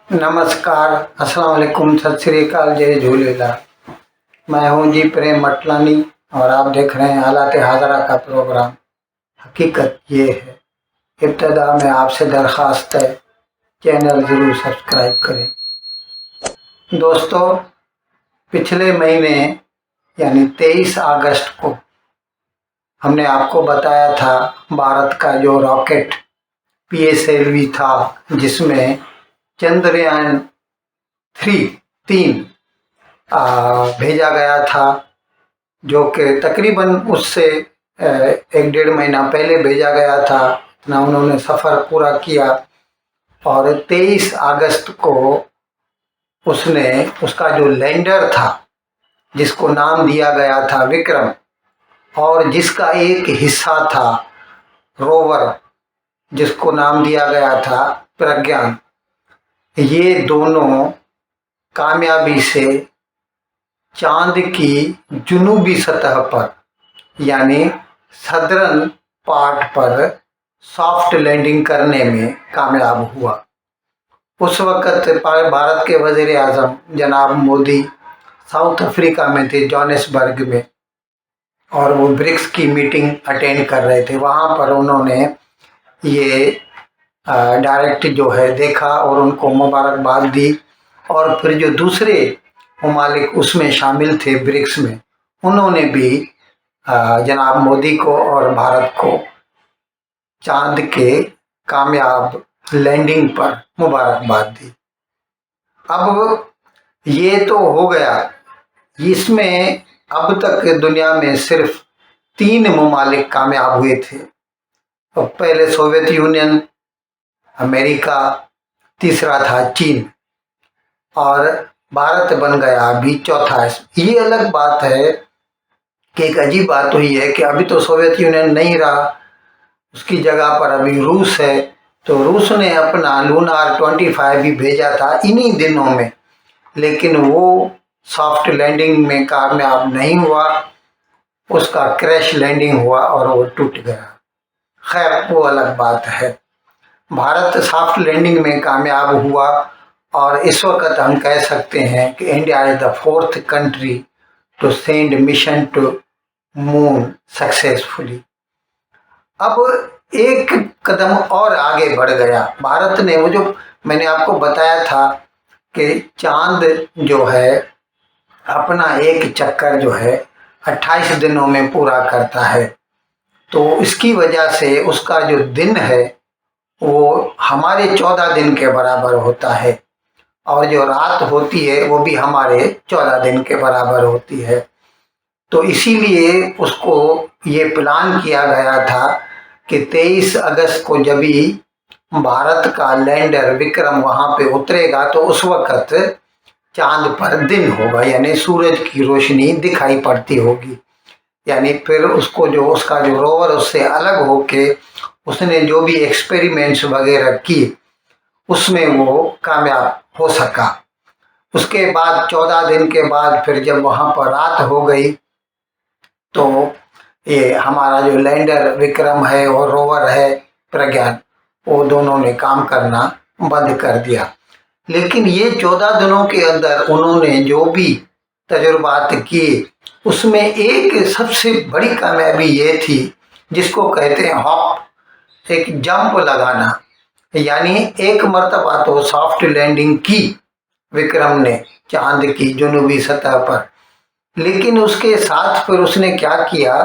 नमस्कार, अस्सलाम वालेकुम, सत श्री अकाल, जय झूलेलाल। मैं हूं जी प्रेम मटलानी और आप देख रहे हैं हालात हाजरा का प्रोग्राम। हकीकत ये है, इब्तदा में आपसे दरख्वास्त है, चैनल ज़रूर सब्सक्राइब करें। दोस्तों, पिछले महीने यानी 23 अगस्त को हमने आपको बताया था भारत का जो रॉकेट PSLV था, जिसमें चंद्रयान 3 भेजा गया था, जो कि तकरीबन उससे 1-1.5 महीना पहले भेजा गया था। इतना उन्होंने सफ़र पूरा किया और 23 अगस्त को उसने उसका जो लैंडर था, जिसको नाम दिया गया था विक्रम, और जिसका एक हिस्सा था रोवर, जिसको नाम दिया गया था प्रज्ञान, ये दोनों कामयाबी से चांद की जुनूबी सतह पर यानी सदर्न पार्ट पर सॉफ्ट लैंडिंग करने में कामयाब हुआ। उस वक़्त भारत के वज़ीर आज़म जनाब मोदी साउथ अफ्रीका में थे, जोहानिसबर्ग में, और वो ब्रिक्स की मीटिंग अटेंड कर रहे थे। वहाँ पर उन्होंने ये डायरेक्ट जो है देखा और उनको मुबारकबाद दी। और फिर जो दूसरे ममालिक उसमें शामिल थे ब्रिक्स में, उन्होंने भी जनाब मोदी को और भारत को चांद के कामयाब लैंडिंग पर मुबारकबाद दी। अब ये तो हो गया, इसमें अब तक दुनिया में सिर्फ 3 ममालिक कामयाब हुए थे। तो पहले सोवियत यूनियन, अमेरिका, तीसरा था चीन, और भारत बन गया अभी चौथा। ये अलग बात है कि एक अजीब बात हुई है कि अभी तो सोवियत यूनियन नहीं रहा, उसकी जगह पर अभी रूस है। तो रूस ने अपना लूनार 25 भी भेजा था इन्हीं दिनों में, लेकिन वो सॉफ्ट लैंडिंग में कामयाब नहीं हुआ, उसका क्रैश लैंडिंग हुआ और वो टूट गया। खैर, वो अलग बात है। भारत सॉफ्ट लैंडिंग में कामयाब हुआ और इस वक्त हम कह सकते हैं कि India is the 4th country to send mission to moon successfully. अब एक कदम और आगे बढ़ गया भारत ने। वो जो मैंने आपको बताया था कि चांद जो है अपना एक चक्कर जो है 28 दिनों में पूरा करता है, तो इसकी वजह से उसका जो दिन है वो हमारे 14 दिन के बराबर होता है, और जो रात होती है वो भी हमारे 14 दिन के बराबर होती है। तो इसीलिए उसको ये प्लान किया गया था कि 23 अगस्त को जब भी भारत का लैंडर विक्रम वहाँ पे उतरेगा तो उस वक्त चांद पर दिन होगा, यानी सूरज की रोशनी दिखाई पड़ती होगी। यानी फिर उसको जो उसका जो रोवर उससे अलग होके उसने जो भी एक्सपेरिमेंट्स वगैरह की, उसमें वो कामयाब हो सका। उसके बाद 14 दिन के बाद फिर जब वहाँ पर रात हो गई, तो ये हमारा जो लैंडर विक्रम है और रोवर है प्रज्ञान, वो दोनों ने काम करना बंद कर दिया। लेकिन ये 14 दिनों के अंदर उन्होंने जो भी तजुर्बात किए, उसमें एक सबसे बड़ी कामयाबी ये थी, जिसको कहते हैं हॉप, एक जंप लगाना। यानी एक मर्तबा तो सॉफ्ट लैंडिंग की विक्रम ने चांद की जुनूबी सतह पर, लेकिन उसके साथ फिर उसने क्या किया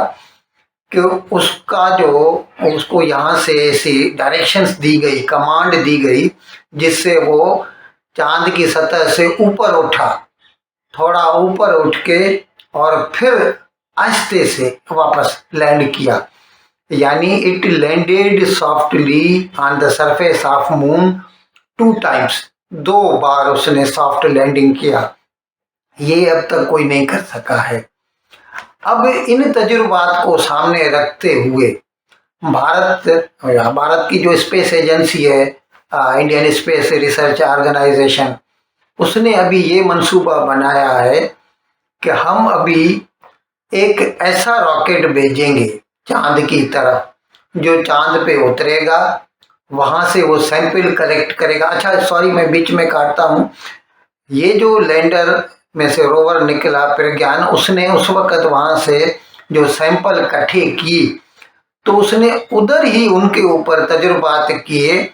कि उसका जो उसको यहाँ से ऐसी डायरेक्शंस दी गई, कमांड दी गई, जिससे वो चांद की सतह से ऊपर उठा, थोड़ा ऊपर उठ के और फिर आहिस्ते से वापस लैंड किया। यानी it landed softly on the surface of moon 2 times, 2 बार उसने सॉफ्ट लैंडिंग किया। ये अब तक कोई नहीं कर सका है। अब इन तजुर्बात को सामने रखते हुए भारत की जो स्पेस एजेंसी है, इंडियन स्पेस रिसर्च ऑर्गेनाइजेशन, उसने अभी ये मंसूबा बनाया है कि हम अभी एक ऐसा रॉकेट भेजेंगे चांद की तरफ, जो चांद पे उतरेगा वहाँ से वो सैंपल कलेक्ट करेगा। अच्छा सॉरी, मैं बीच में काटता हूँ। ये जो लैंडर में से रोवर निकला प्रज्ञान, उसने उस वक्त वहाँ से जो सैंपल इकट्ठे किए तो उसने उधर ही उनके ऊपर तजुर्बात किए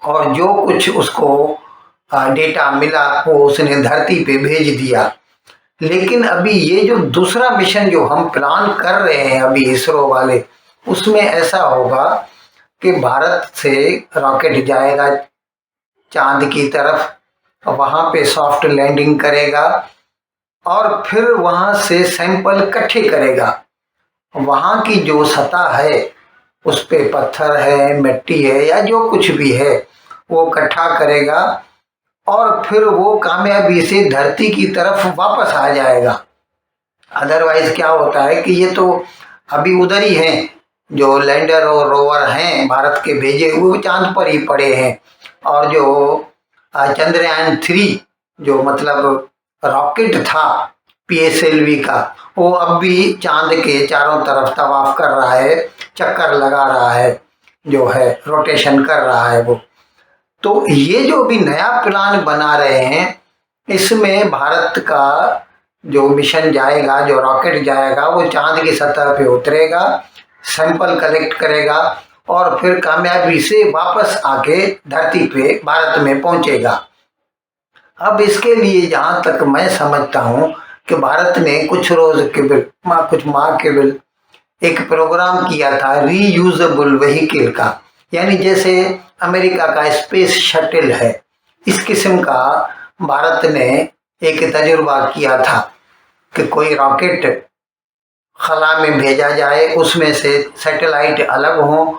और जो कुछ उसको डेटा मिला वो उसने धरती पे भेज दिया। लेकिन अभी ये जो दूसरा मिशन जो हम प्लान कर रहे हैं अभी इसरो वाले, उसमें ऐसा होगा कि भारत से रॉकेट जाएगा चांद की तरफ, वहां पे सॉफ्ट लैंडिंग करेगा और फिर वहां से सैंपल इकट्ठे करेगा। वहां की जो सतह है उस पे पत्थर है, मिट्टी है या जो कुछ भी है वो इकट्ठा करेगा और फिर वो कामयाबी से धरती की तरफ वापस आ जाएगा। अदरवाइज क्या होता है कि ये तो अभी उधर ही हैं, जो लैंडर और रोवर हैं भारत के भेजे हुए चांद पर ही पड़े हैं। और जो चंद्रयान 3 जो मतलब रॉकेट था पीएसएलवी का, वो अब भी चांद के चारों तरफ तवाफ कर रहा है, चक्कर लगा रहा है, जो है रोटेशन कर रहा है वो। तो ये जो भी नया प्लान बना रहे हैं इसमें भारत का जो मिशन जाएगा, जो रॉकेट जाएगा, वो चांद की सतह पे उतरेगा, सैंपल कलेक्ट करेगा और फिर कामयाबी से वापस आके धरती पे भारत में पहुंचेगा। अब इसके लिए जहां तक मैं समझता हूं कि भारत ने कुछ माह केवल एक प्रोग्राम किया था रीयूजेबल व्हीकल का, यानी जैसे अमेरिका का स्पेस शटल है, इस किस्म का भारत ने एक तजुर्बा किया था कि कोई रॉकेट खला में भेजा जाए, उसमें से सैटेलाइट अलग हो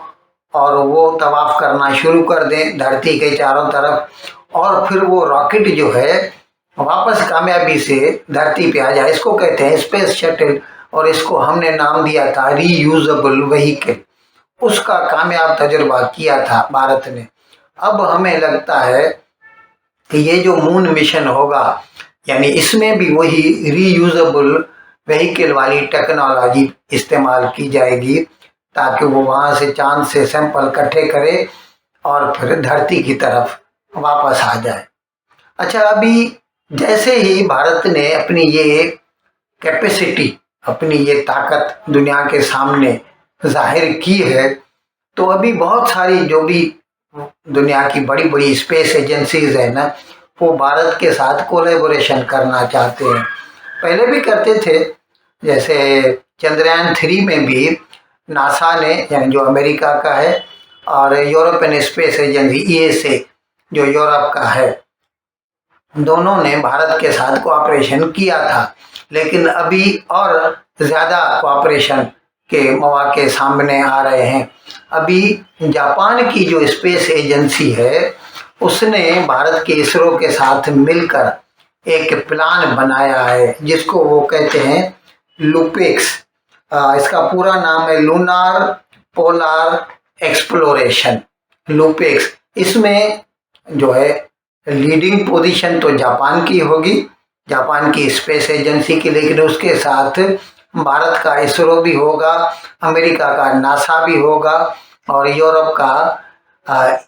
और वो तवाफ करना शुरू कर दें धरती के चारों तरफ और फिर वो रॉकेट जो है वापस कामयाबी से धरती पे आ जाए। इसको कहते हैं स्पेस शटल और इसको हमने नाम दिया था रीयूजेबल व्हीकल। उसका कामयाब तजुर्बा किया था भारत ने। अब हमें लगता है कि ये जो मून मिशन होगा, यानी इसमें भी वही रीयूजेबल व्हीकल वाली टेक्नोलॉजी इस्तेमाल की जाएगी ताकि वो वहाँ से चांद से सैंपल इकट्ठे करे और फिर धरती की तरफ वापस आ जाए। अच्छा, अभी जैसे ही भारत ने अपनी ये कैपेसिटी, अपनी ये ताकत दुनिया के सामने जाहिर की है, तो अभी बहुत सारी जो भी दुनिया की बड़ी बड़ी स्पेस एजेंसीज है ना, वो भारत के साथ कोलैबोरेशन करना चाहते हैं। पहले भी करते थे, जैसे चंद्रयान 3 में भी नासा ने, यानी जो अमेरिका का है, और यूरोपियन स्पेस एजेंसी ईएसए जो यूरोप का है, दोनों ने भारत के साथ कोऑपरेशन किया था। लेकिन अभी और ज़्यादा कोऑपरेशन के मौके सामने आ रहे हैं। अभी जापान की जो स्पेस एजेंसी है उसने भारत के इसरो के साथ मिलकर एक प्लान बनाया है जिसको वो कहते हैं लूपेक्स। इसका पूरा नाम है लूनार पोलार एक्सप्लोरेशन, लूपेक्स। इसमें जो है लीडिंग पोजीशन तो जापान की होगी, जापान की स्पेस एजेंसी की, लेकिन उसके साथ भारत का इसरो भी होगा, अमेरिका का नासा भी होगा और यूरोप का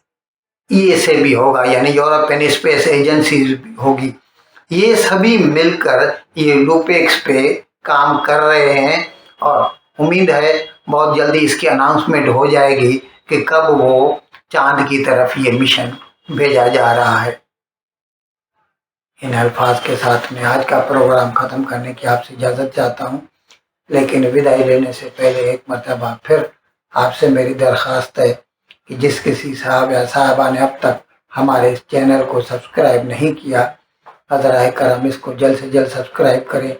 ईएसए भी होगा, यानी यूरोपियन स्पेस एजेंसी भी होगी। ये सभी मिलकर ये लूपेक्स पे काम कर रहे हैं और उम्मीद है बहुत जल्दी इसकी अनाउंसमेंट हो जाएगी कि कब वो चांद की तरफ ये मिशन भेजा जा रहा है। इन अल्फाज के साथ मैं आज का प्रोग्राम ख़त्म करने की आपसे इजाज़त चाहता हूँ, लेकिन विदाई लेने से पहले एक मरतबा फिर आपसे मेरी दरख्वास्त है कि जिस किसी साहब या साहबा ने अब तक हमारे इस चैनल को सब्सक्राइब नहीं किया, हज़राए करम इसको जल्द से जल्द सब्सक्राइब करें,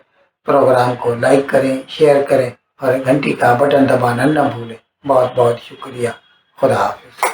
प्रोग्राम को लाइक करें, शेयर करें और घंटी का बटन दबाना न भूलें। बहुत बहुत शुक्रिया। खुदा हाफिज़।